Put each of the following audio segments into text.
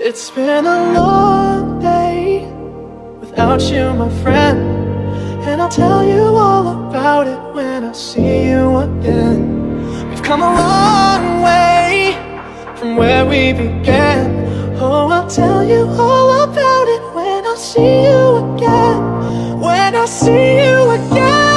It's been a long day without you, my friend, and I'll tell you all about it when I see you again. We've come a long way from where we began. Oh, I'll tell you all about it when I see you again. When I see you again.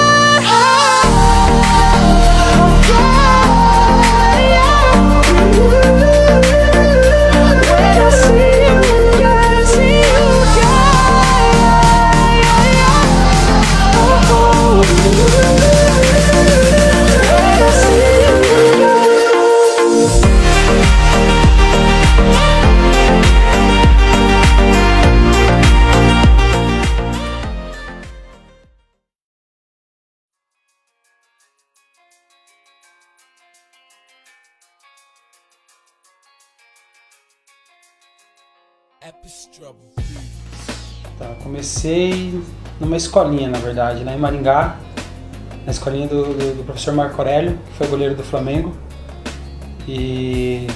Tá, comecei numa escolinha, na verdade, em Maringá, na escolinha do professor Marco Aurélio, que foi goleiro do Flamengo. E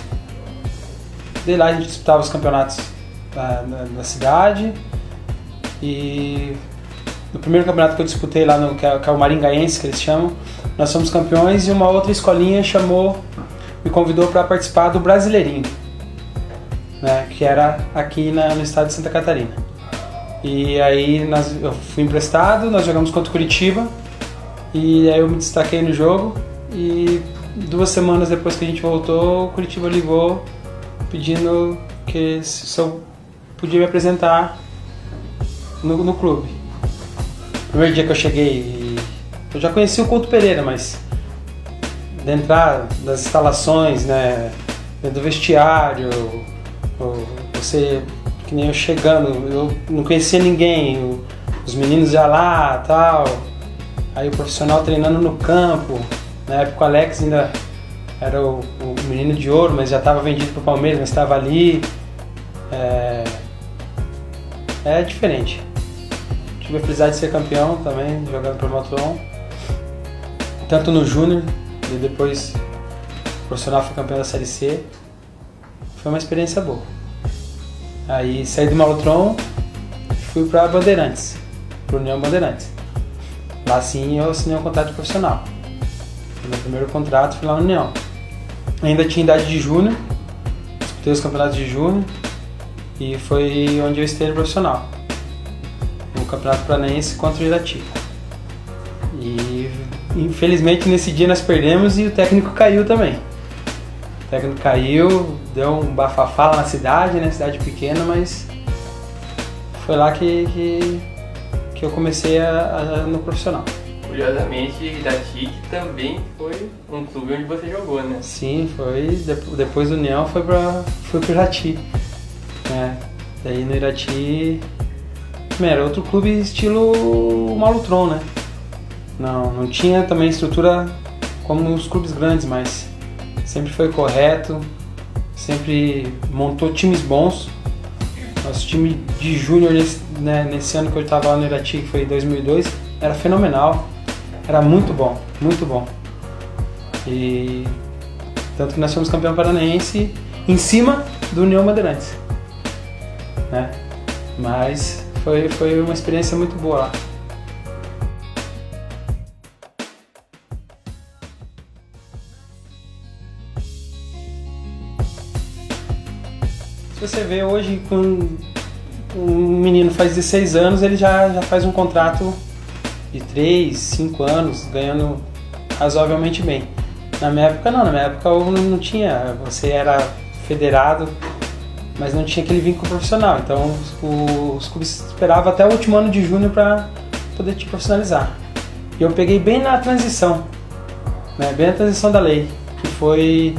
de lá a gente disputava os campeonatos da cidade. E no primeiro campeonato que eu disputei lá, que é o Maringaense, que eles chamam, nós fomos campeões, e uma outra escolinha me convidou para participar do Brasileirinho, né, que era aqui no estado de Santa Catarina. E aí eu fui emprestado, nós jogamos contra o Curitiba, e aí eu me destaquei no jogo, e 2 semanas depois que a gente voltou, o Curitiba ligou pedindo se eu podia me apresentar no clube. No primeiro dia que eu cheguei, eu já conheci o Couto Pereira, mas de entrar das instalações, né, dentro do vestiário, você, que nem eu chegando, eu não conhecia ninguém, os meninos já lá, tal, aí o profissional treinando no campo. Na época o Alex ainda era o menino de ouro, mas já estava vendido para o Palmeiras, mas estava ali. É diferente. Tive a felicidade de ser campeão também, jogando pelo Motron, tanto no Júnior, e depois o profissional foi campeão da Série C. Foi uma experiência boa. Aí saí do Malutron e fui para Bandeirantes, para União Bandeirantes. Lá sim eu assinei um contrato profissional. Meu primeiro contrato foi lá na União. Ainda tinha idade de júnior, disputei os campeonatos de júnior e foi onde eu esteve profissional. No Campeonato Paranaense contra o Irati. E infelizmente nesse dia nós perdemos e o técnico caiu também. O técnico caiu, deu um bafafá lá na cidade, né? Cidade pequena, mas foi lá que eu comecei no profissional. Curiosamente, Irati também foi um clube onde você jogou, né? Sim, foi. Depois do União fui pro Irati. Né? Daí no Irati era outro clube estilo Malutron, né? Não tinha também estrutura como os clubes grandes, mas sempre foi correto, sempre montou times bons. Nosso time de júnior nesse ano que eu estava lá no Irati, que foi em 2002, era fenomenal, era muito bom, muito bom. E tanto que nós fomos campeão paranaense em cima do União Bandeirantes, né? Mas foi uma experiência muito boa lá. Se você vê hoje, com um menino faz 16 anos, ele já faz um contrato de 3, 5 anos, ganhando razoavelmente bem. Na minha época não, na minha época não tinha, você era federado, mas não tinha aquele vínculo profissional, então os clubes esperavam até o último ano de júnior para poder te profissionalizar. E eu peguei bem na transição, né, bem na transição da lei, que foi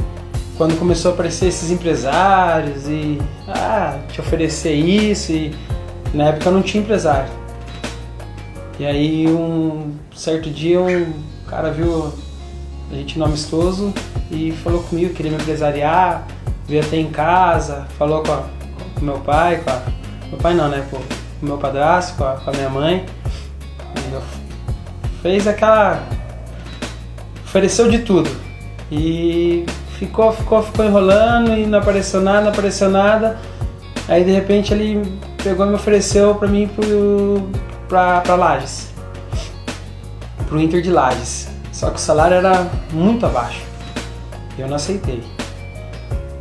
quando começou a aparecer esses empresários e te oferecer isso, e na época eu não tinha empresário. E aí um certo dia um cara viu a gente no amistoso e falou comigo, queria me empresariar, veio até em casa, falou com o meu pai, meu pai não, né, com o meu padrasto, com a minha mãe. Fez ofereceu de tudo. E ficou enrolando e não apareceu nada. Aí de repente ele pegou e me ofereceu pra mim pra Lages, pro Inter de Lages. Só que o salário era muito abaixo e eu não aceitei.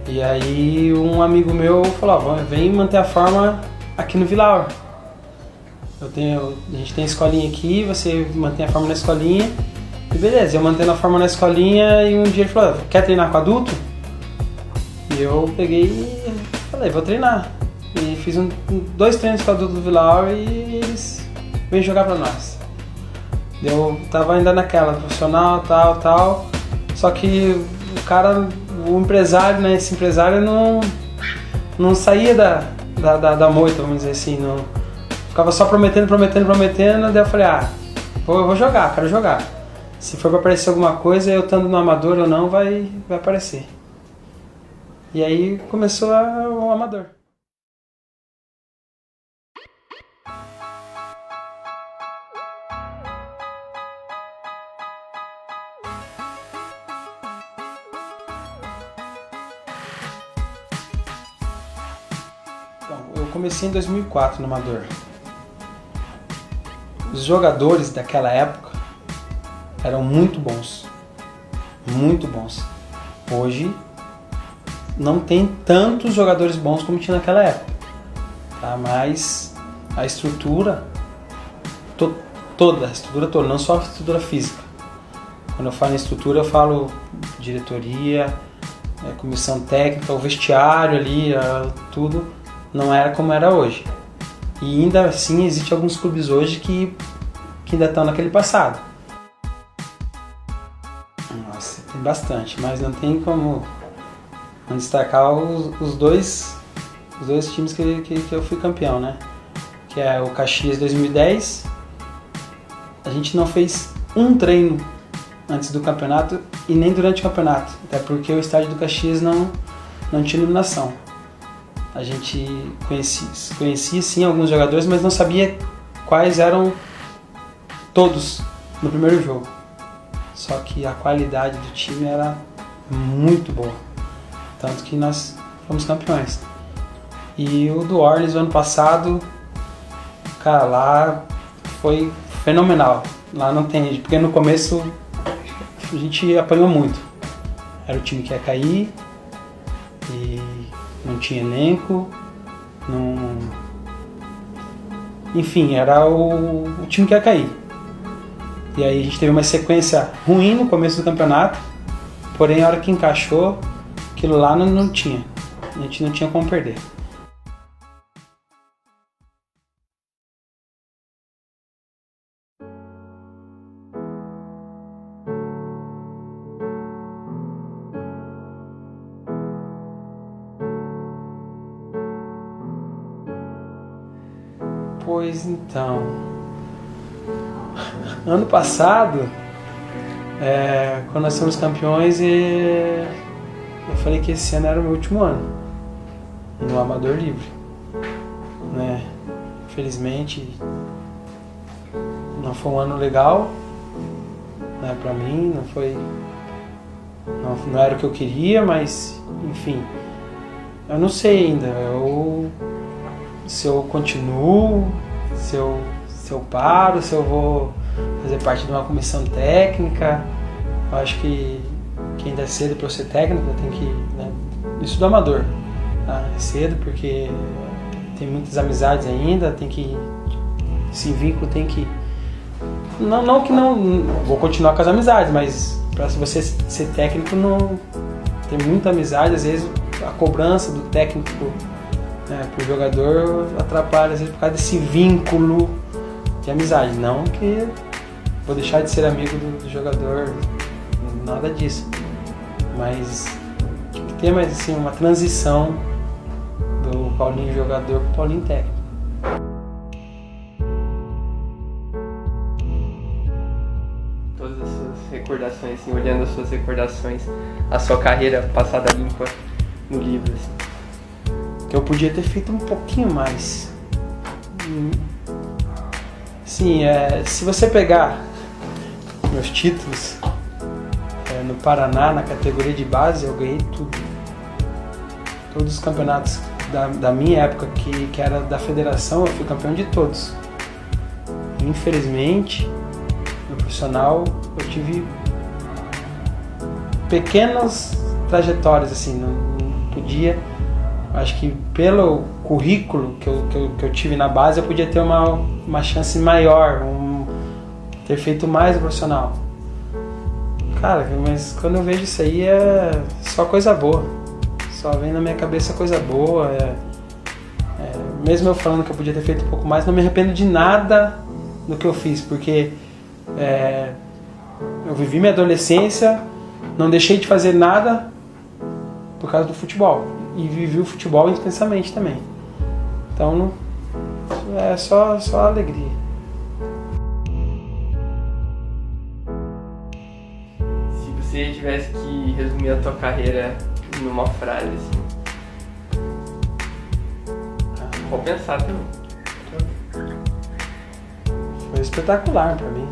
E aí um amigo meu falou, vem manter a forma aqui no Vilaur. A gente tem a escolinha aqui, você mantém a forma na escolinha. E beleza, eu mantendo a forma na escolinha e um dia ele falou, quer treinar com adulto? E eu peguei e falei, vou treinar. E fiz 2 treinos com adulto do Vilaur e eles vêm jogar pra nós. Eu tava ainda naquela, profissional, tal. Só que o empresário, né, esse empresário não saía da moita, vamos dizer assim, não, ficava só prometendo, daí eu falei, eu vou jogar, quero jogar. Se for pra aparecer alguma coisa, eu estando no amador ou não, vai aparecer. E aí começou o amador. Então, eu comecei em 2004 no amador. Os jogadores daquela época eram muito bons. Muito bons. Hoje não tem tantos jogadores bons como tinha naquela época. Tá? Mas a estrutura toda, não só a estrutura física. Quando eu falo em estrutura, eu falo diretoria, comissão técnica, o vestiário ali, tudo não era como era hoje. E ainda assim existem alguns clubes hoje que ainda estão naquele passado. Nossa, tem bastante, mas não tem como destacar os dois times que eu fui campeão, né? Que é o Caxias 2010. A gente não fez um treino antes do campeonato e nem durante o campeonato, até porque o estádio do Caxias não tinha iluminação. A gente conhecia sim alguns jogadores, mas não sabia quais eram todos no primeiro jogo. Só que a qualidade do time era muito boa, tanto que nós fomos campeões. E o do Orleans ano passado, cara, lá foi fenomenal. Lá não tem, porque no começo a gente apanhou muito. Era o time que ia cair e não tinha elenco, enfim, era o time que ia cair. E aí a gente teve uma sequência ruim no começo do campeonato, porém a hora que encaixou, aquilo lá não tinha. A gente não tinha como perder. Pois então, ano passado, quando nós fomos campeões, eu falei que esse ano era o meu último ano no Amador Livre, né? Infelizmente, não foi um ano legal, né, pra mim, não era o que eu queria, mas enfim, eu não sei ainda, se eu continuo, se eu paro, se eu vou fazer parte de uma comissão técnica. Eu acho que ainda é cedo para eu ser técnico, eu tenho que, né, isso do amador, tá? É cedo porque tem muitas amizades ainda, esse vínculo tem que, não que não vou continuar com as amizades, mas para você ser técnico não tem muita amizade, às vezes a cobrança do técnico pro jogador atrapalha, às vezes, por causa desse vínculo de amizade. Não que vou deixar de ser amigo do jogador, nada disso. Mas tem que ter mais assim, uma transição do Paulinho jogador pro Paulinho técnico. Todas as suas recordações, assim, olhando as suas recordações, a sua carreira passada limpa no livro, assim. Que eu podia ter feito um pouquinho mais. Sim, se você pegar meus títulos no Paraná, na categoria de base, eu ganhei tudo. Todos os campeonatos da minha época, que era da federação, eu fui campeão de todos. Infelizmente, no profissional, eu tive pequenas trajetórias, assim, não podia. Acho que pelo currículo que eu tive na base, eu podia ter uma chance maior, ter feito mais no profissional. Cara, mas quando eu vejo isso aí é só coisa boa. Só vem na minha cabeça coisa boa. Mesmo eu falando que eu podia ter feito um pouco mais, não me arrependo de nada do que eu fiz, porque eu vivi minha adolescência, não deixei de fazer nada por causa do futebol. E vivi o futebol intensamente também. Então, é só alegria. Se você tivesse que resumir a tua carreira numa frase, assim. Vou pensar também. Foi espetacular pra mim.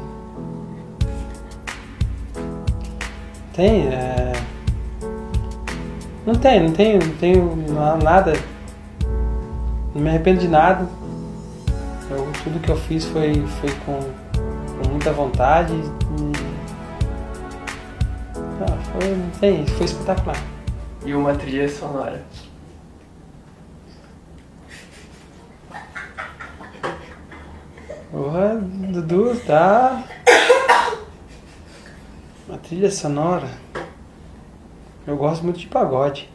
Não tenho nada. Não me arrependo de nada. Tudo que eu fiz foi com muita vontade. Foi espetacular. E uma trilha sonora? Porra, Dudu, tá. Uma trilha sonora. Eu gosto muito de pagode.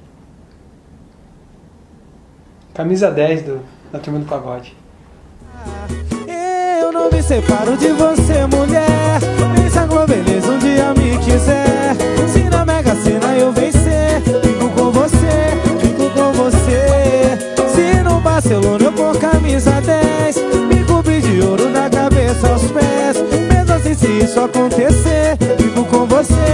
Camisa 10 da Turma do Pagode. Eu não me separo de você, mulher. Nem se a Globeleza um dia me quiser. Se na Mega Sena eu vencer, fico com você, fico com você. Se no Barcelona eu for camisa 10, me cobrir de ouro da cabeça aos pés. Mesmo assim, se isso acontecer, fico com você.